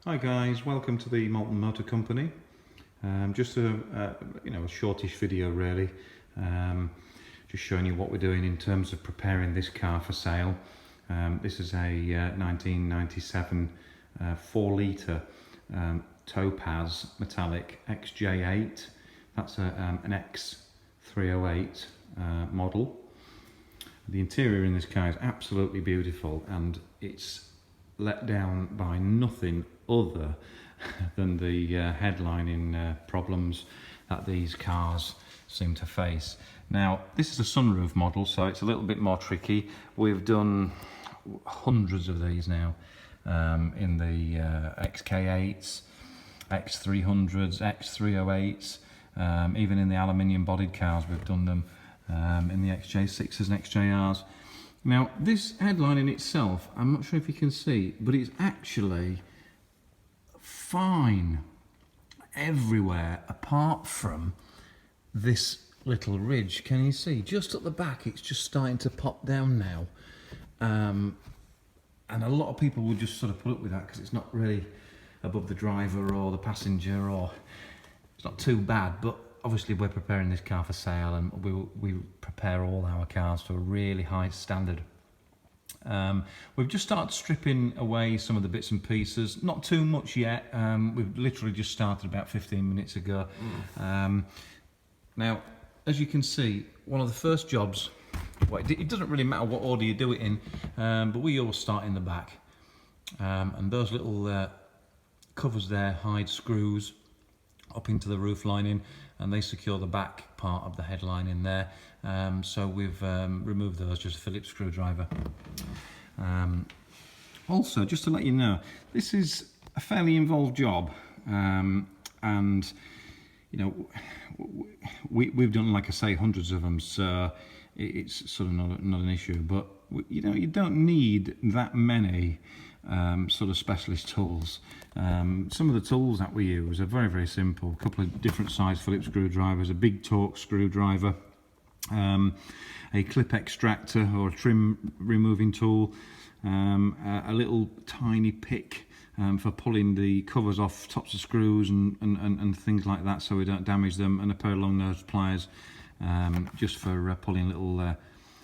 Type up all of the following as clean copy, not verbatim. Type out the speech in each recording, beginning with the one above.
Hi guys, welcome to the Malton Motor Company. Just a shortish video really, just showing you what we're doing in terms of preparing this car for sale. This is a 1997 4 litre Topaz metallic XJ8. That's an X308 model. The interior in this car is absolutely beautiful, and it's let down by nothing other than the headlining problems that these cars seem to face. Now, this is a sunroof model, so it's a little bit more tricky. We've done hundreds of these now in the XK8s, X300s, X308s, even in the aluminium bodied cars we've done them, in the XJ6s and XJRs. Now, this headline in itself, I'm not sure if you can see, but it's actually fine everywhere apart from this little ridge. Can you see? Just at the back, it's just starting to pop down now. And a lot of people will just sort of put up with that because it's not really above the driver or the passenger, or it's not too bad, but obviously we're preparing this car for sale, and we prepare all our cars to a really high standard. We've just started stripping away some of the bits and pieces, not too much yet. We've literally just started about 15 minutes ago. Now, as you can see, one of the first jobs, well, it doesn't really matter what order you do it in, but we always start in the back. And those little covers there hide screws up into the roof lining, and they secure the back part of the headline in there. So we've removed those, just a Phillips screwdriver. Also, just to let you know, this is a fairly involved job, and you know, we've done, like I say, hundreds of them, so it's sort of not an issue. But you know, you don't need that many sort of specialist tools. Some of the tools that we use are very, very simple. A couple of different size Phillips screwdrivers, a big torque screwdriver, a clip extractor or a trim removing tool, a little tiny pick for pulling the covers off tops of screws and things like that, so we don't damage them, and a pair of long nose pliers just for pulling little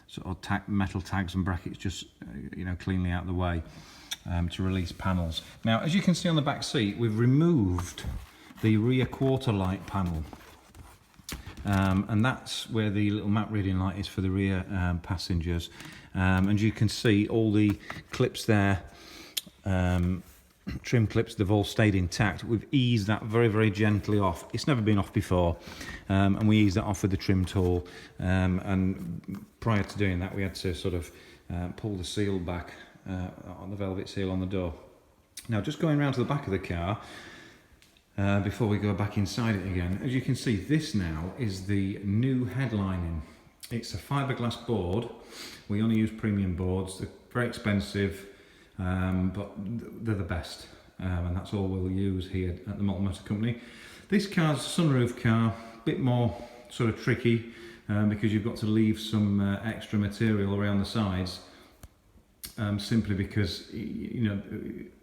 sort of metal tags and brackets just cleanly out of the way, to release panels. Now, as you can see on the back seat, we've removed the rear quarter light panel, and that's where the little map reading light is for the rear passengers. And you can see all the clips there, trim clips, they've all stayed intact. We've eased that very, very gently off. It's never been off before, and we eased that off with the trim tool. And prior to doing that, we had to sort of pull the seal back on the velvet seal on the door. Now, just going around to the back of the car before we go back inside it again, as you can see, this now is the new headlining. It's a fiberglass board. We only use premium boards. They're very expensive, but they're the best, and that's all we'll use here at the Malton Motor Company. This car's a sunroof car, a bit more sort of tricky because you've got to leave some extra material around the sides, simply because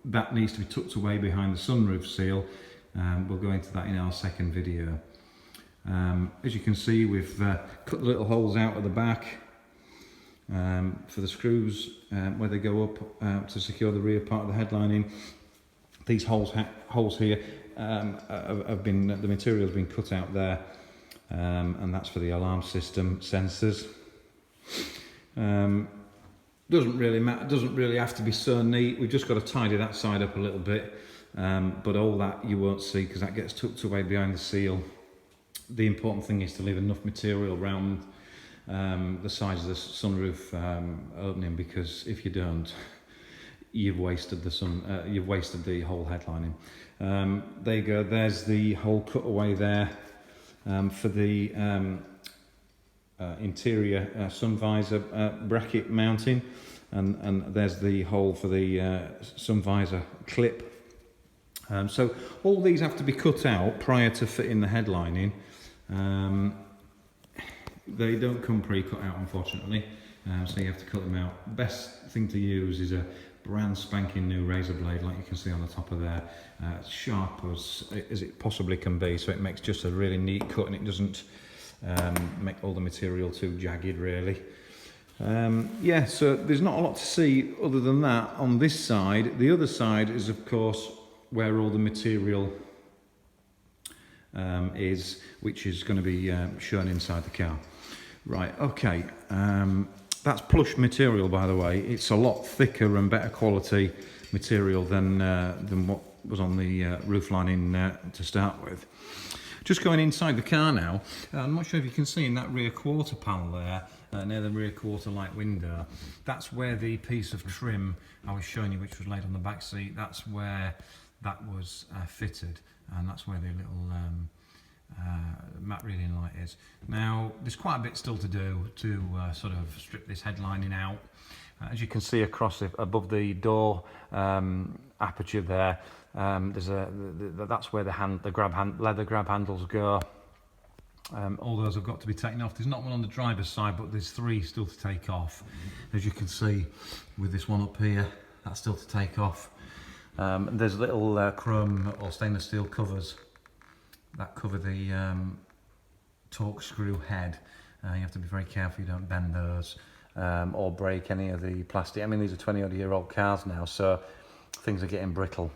that needs to be tucked away behind the sunroof seal. We'll go into that in our second video. As you can see, we've cut the little holes out at the back for the screws where they go up to secure the rear part of the headlining. These holes here have been, the material's been cut out there, and that's for the alarm system sensors. Doesn't really matter, doesn't really have to be so neat. We've just got to tidy that side up a little bit, but all that you won't see because that gets tucked away behind the seal. The important thing is to leave enough material around the sides of the sunroof opening, because if you don't, you've wasted the whole headlining. There you go. There's the whole cutaway there for the interior sun visor bracket mounting, and there's the hole for the sun visor clip. So all these have to be cut out prior to fitting the headlining. They don't come pre-cut out, unfortunately, so you have to cut them out. Best thing to use is a brand spanking new razor blade, like you can see on the top of there, sharp as it possibly can be, so it makes just a really neat cut, and it doesn't make all the material too jagged really. Yeah, so there's not a lot to see other than that on this side. The other side is of course where all the material is, which is going to be shown inside the car. Right, okay, that's plush material, by the way. It's a lot thicker and better quality material than what was on the roof lining to start with. Just going inside the car now, I'm not sure if you can see in that rear quarter panel there, near the rear quarter light window, that's where the piece of trim I was showing you, which was laid on the back seat, that's where that was fitted, and that's where the little matte reading light is. Now there's quite a bit still to do to sort of strip this headlining out. As you can see across it, above the door aperture there, that's where the leather grab handles go. All those have got to be taken off. There's not one on the driver's side, but there's 3 still to take off. As you can see with this one up here, that's still to take off. There's little chrome or stainless steel covers that cover the torque screw head. You have to be very careful you don't bend those or break any of the plastic. I mean, these are 20-odd-year-old cars now, so things are getting brittle.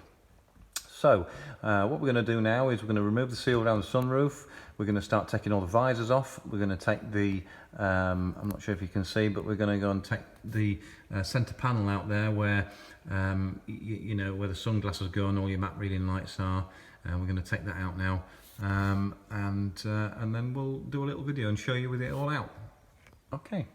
So what we're going to do now is we're going to remove the seal around the sunroof. We're going to start taking all the visors off. We're going to take the, I'm not sure if you can see, but we're going to go and take the centre panel out there where, you know, where the sunglasses go and all your matte reading lights are. We're going to take that out now, and then we'll do a little video and show you with it all out. Okay.